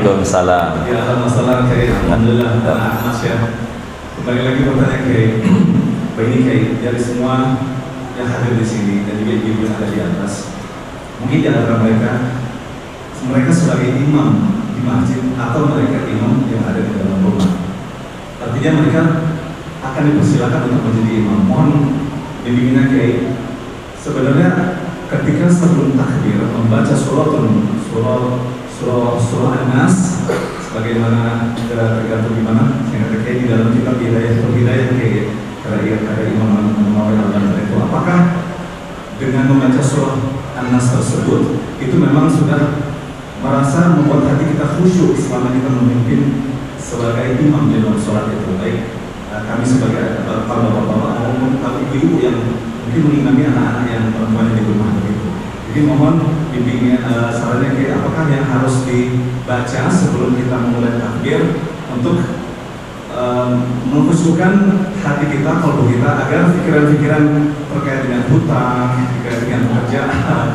Waalaikumsalam. Ya, masalah kayak alhamdulillah Mas ya. Kembali lagi pertanyaan kayak begini kayak dari semua yang hadir di sini dan juga ibu yang ada di atas. Mungkin di antara mereka sebagai imam di masjid atau mereka imam yang ada di dalam rumah. Artinya mereka akan dipersilakan untuk menjadi imam. Mohon bimbingan kayak sebenarnya ketika sebelum takbir membaca surah An-Nas sebagaimana tergantung di mana yang terkait di dalam kitab hidayah kayak ada Imam Nawawi al-Banten itu, apakah dengan membaca surah An-Nas tersebut itu memang sudah merasa membuat hati kita khusyuk selama kita memimpin sebagai imam di dalam sholat itu, baik kami sebagai bapak-bapak maupun ibu-ibu yang mungkin mengimami anak-anak yang perempuan di rumah begitu. Jadi mohon bimbingan sarannya kayak apakah yang harus dibaca sebelum kita memulai takbir untuk mengkhusyukkan hati kita, kalbu kita, agar pikiran-pikiran terkait dengan hutang, terkait dengan pekerjaan,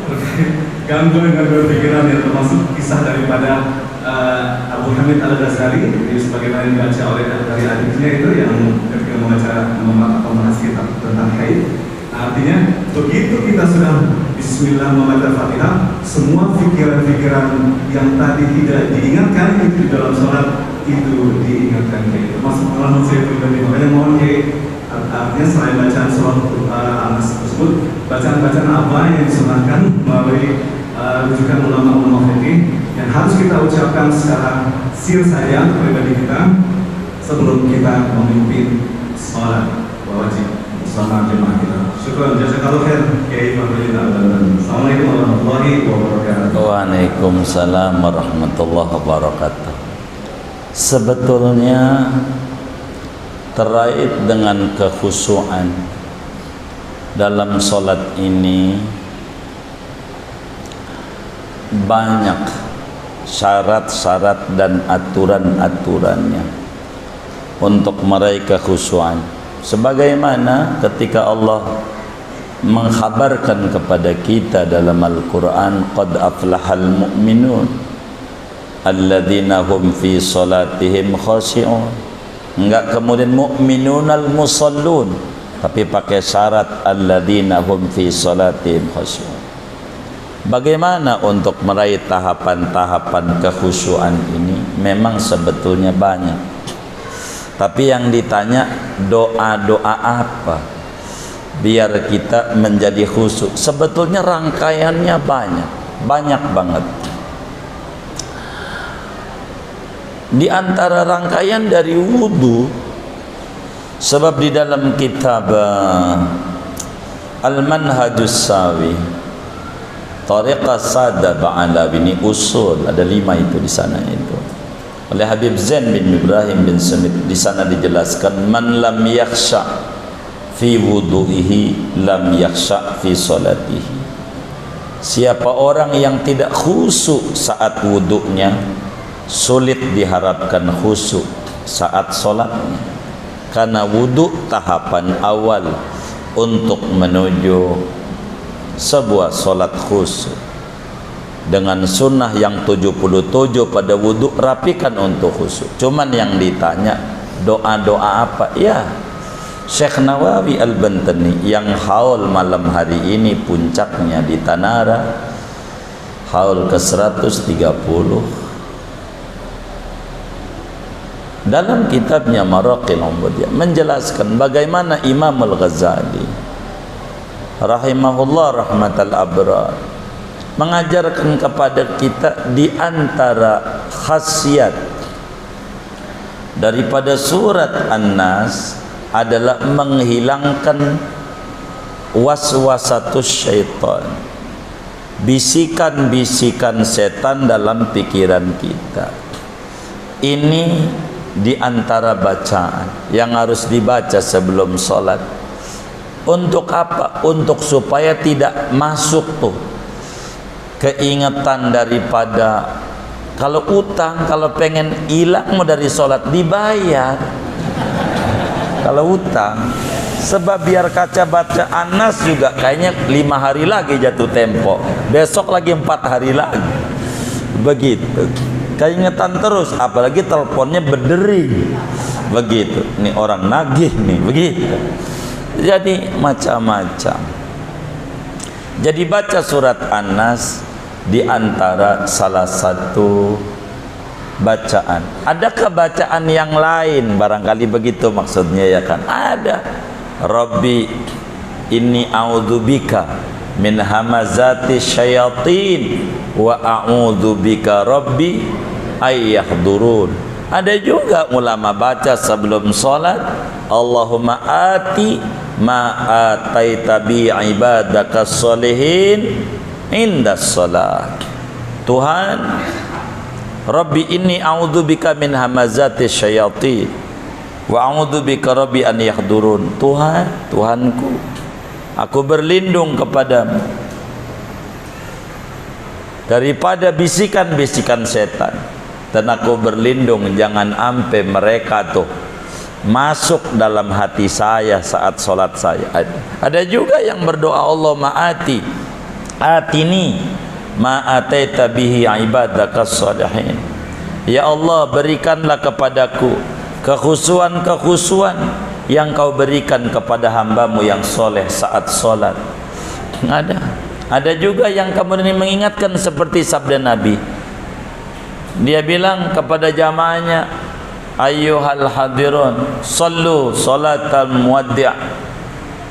terkait gangguan pikiran yang termasuk kisah daripada Abu Hamid Al-Ghazali, sebagaimana dibaca oleh dari adiknya itu yang ketika membaca atau membahas kitab tentang haid. Artinya begitu kita sudah Bismillah membaca Fatihah, semua pikiran-pikiran yang tadi tidak diingatkan itu di dalam sholat itu diingatkan kayak itu. Masuk pengalaman saya pribadi, makanya mohon kayak artinya selain bacaan surah An-Nas tersebut, bacaan-bacaan apa yang disunahkan melalui rujukan ulama-ulama fikih yang harus kita ucapkan secara sir saja pribadi kita sebelum kita memimpin sholat wajib bersama jemaah kita. Syukur jazakallahu khair Kiai Fadlil Al-Banten. Assalamualaikum warahmatullahi wabarakatuh. Waalaikumsalam warahmatullahi wabarakatuh. Sebetulnya terkait dengan kekhusyuan dalam sholat ini banyak syarat-syarat dan aturan-aturannya untuk meraih kekhusyuan. Sebagaimana ketika Allah mengkhabarkan kepada kita dalam Al-Quran, qad aflahal mu'minun alladzina hum fi salatihim khashi'un. Enggak kemudian mu'minunal musallun, tapi pakai syarat alladzina hum fi salatihim khashi'un. Bagaimana untuk meraih tahapan-tahapan kekhusyuan ini? Memang sebetulnya banyak. Tapi yang ditanya doa-doa apa biar kita menjadi khusyuk? Sebetulnya rangkaiannya banyak banget. Di antara rangkaian dari wudu, sebab di dalam kitab Al-Manhajus Sawi, Tariqah Sada Ba'ala Bini Usul, ada 5 itu di sana itu. Oleh Habib Zain bin Ibrahim bin Samit, di sana dijelaskan, man lam yakhsha fi wudu'ihi lam yakhsha fi salatihi. Siapa orang yang tidak khusyuk saat wudunya, sulit diharapkan khusyuk saat sholatnya. Karena wudu tahapan awal untuk menuju sebuah sholat khusyuk. Dengan sunnah yang 77 pada wudu, rapikan untuk khusyuk. Cuman yang ditanya doa-doa apa? Ya, Syekh Nawawi Al-Bantani yang haul malam hari ini puncaknya di Tanara, haul ke-130, dalam kitabnya Maraqil Ubudiyah menjelaskan bagaimana Imam Al-Ghazali rahimahullah rahmatal abrar mengajarkan kepada kita di antara khasiat daripada surat An-Nas adalah menghilangkan waswasatus syaitan, bisikan-bisikan setan dalam pikiran kita. Ini di antara bacaan yang harus dibaca sebelum sholat. Untuk apa? Untuk supaya tidak masuk tuh keingetan daripada kalau utang, kalau pengen hilang dari sholat dibayar. Kalau utang, sebab biar kaca baca An-Nas juga kayaknya 5 hari lagi jatuh tempo, besok lagi 4 hari lagi, begitu. keingetan terus, apalagi teleponnya berdering. Begitu. Ini orang nagih nih, begitu. Jadi macam-macam. Jadi baca surat An-Nas di antara salah satu bacaan. Adakah bacaan yang lain? Barangkali begitu maksudnya ya kan? Ada. Rabbi inni a'udzubika min hamazati syayatin wa a'udzubika rabbi ayyahdurun. Ada juga ulama baca sebelum salat, Allahumma ati ma ataita bi ibadaka sholihin indas salat. Tuhan, Rabbi inni a'udzubika min hamazati syayatin wa a'udzubika rabbi an yahdurun. Tuhan, Tuhanku, aku berlindung kepadamu daripada bisikan-bisikan setan, dan aku berlindung jangan sampai mereka tuh masuk dalam hati saya saat sholat saya. Ada juga yang berdoa, Allah ma'ati atini ma'ataita bihi ibadaka sholihin. Ya Allah, berikanlah kepadaku kekhusuan-kekhusuan yang kau berikan kepada hambamu yang soleh saat sholat. Ada juga yang kemudian mengingatkan seperti sabda Nabi. Dia bilang kepada jamaahnya, ayyuhal hadirun sallu salatal muwaddi'.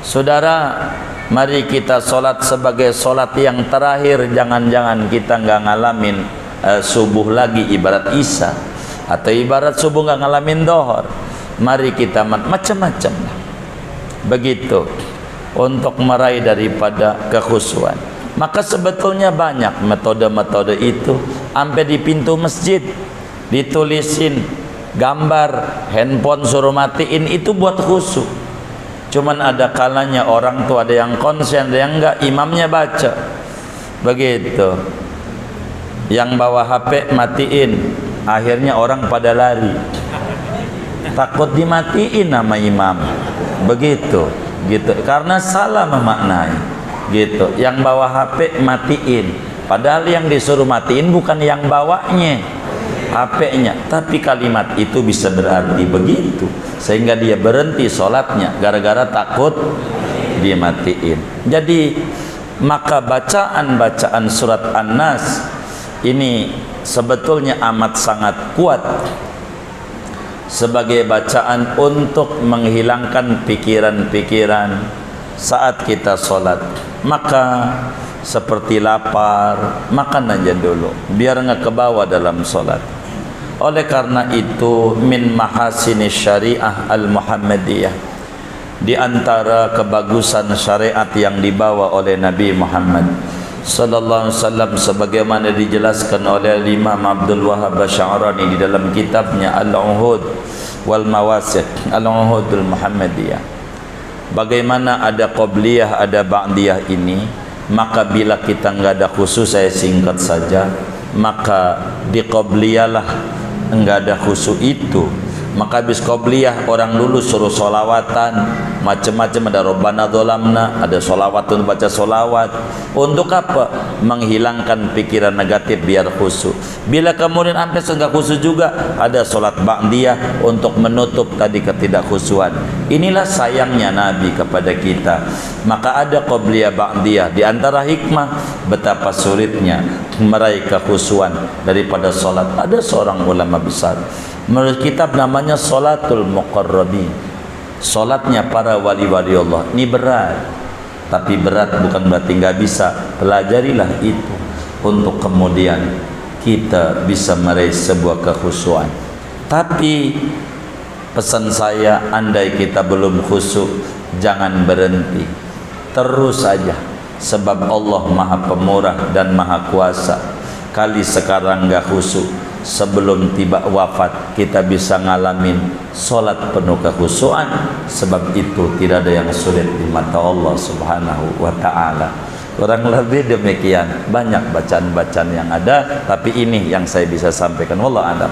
Saudara, mari kita sholat sebagai sholat yang terakhir. Jangan-jangan kita nggak ngalamin subuh lagi ibarat isya, atau ibarat subuh nggak ngalamin dohor. Mari kita macam-macam lah. Begitu untuk meraih daripada kekhusyuan. Maka sebetulnya banyak metode-metode itu. Sampai di pintu masjid ditulisin gambar handphone suruh matiin, itu buat khusyuk. Cuman ada kalanya orang tuh ada yang konsen, ada yang enggak, imamnya baca. Begitu. Yang bawa HP matiin, akhirnya orang pada lari. Takut dimatiin sama imam. Begitu, gitu. Karena salah memaknai. Gitu. Yang bawa HP matiin. Padahal yang disuruh matiin bukan yang bawanya, HP-nya, tapi kalimat itu bisa berarti begitu, sehingga dia berhenti sholatnya gara-gara takut dia matiin. Jadi maka bacaan-bacaan surat An-Nas ini sebetulnya amat sangat kuat sebagai bacaan untuk menghilangkan pikiran-pikiran saat kita sholat. Maka seperti lapar, makan aja dulu biar nggak kebawa dalam sholat. Oleh karena itu, min mahasini syariah al-Muhammadiyah, di antara kebagusan syariat yang dibawa oleh Nabi Muhammad sallallahu alaihi wasallam, sebagaimana dijelaskan oleh Imam Abdul Wahhab Asy'arani di dalam kitabnya Al-Uhud wal Mawasid, Al-Uhudul Muhammadiyah, bagaimana ada qabliyah ada ba'diyah ini. Maka bila kita nggak ada khusus, saya singkat saja, maka di qabliyalah nggak ada khusus itu. Maka habis qabliyah orang dulu suruh solawatan macam-macam, ada Rabbana dzolamna, ada solawat untuk baca solawat. Untuk apa? Menghilangkan pikiran negatif biar khusyuk. Bila kemudian sampai enggak khusyuk juga, ada solat ba'diyah untuk menutup tadi ketidakkhusyuan. Inilah sayangnya Nabi kepada kita. Maka ada qabliyah ba'diyah. Di antara hikmah betapa sulitnya meraih kekhusyuan daripada solat. Ada seorang ulama besar, menurut kitab namanya Salatul Muqarrabin, solatnya para wali-wali Allah. Ini berat, tapi berat bukan berarti nggak bisa. Pelajarilah itu untuk kemudian kita bisa meraih sebuah kekhusyuan. Tapi pesan saya, andai kita belum khusyuk, jangan berhenti, terus saja. Sebab Allah Maha Pemurah dan Maha Kuasa. Kali sekarang nggak khusyuk, sebelum tiba wafat kita bisa ngalamin solat penuh kekhusyuan. Sebab itu tidak ada yang sulit di mata Allah Subhanahu wa ta'ala. Kurang lebih demikian. Banyak bacaan-bacaan yang ada, tapi ini yang saya bisa sampaikan. Wallahu a'lam.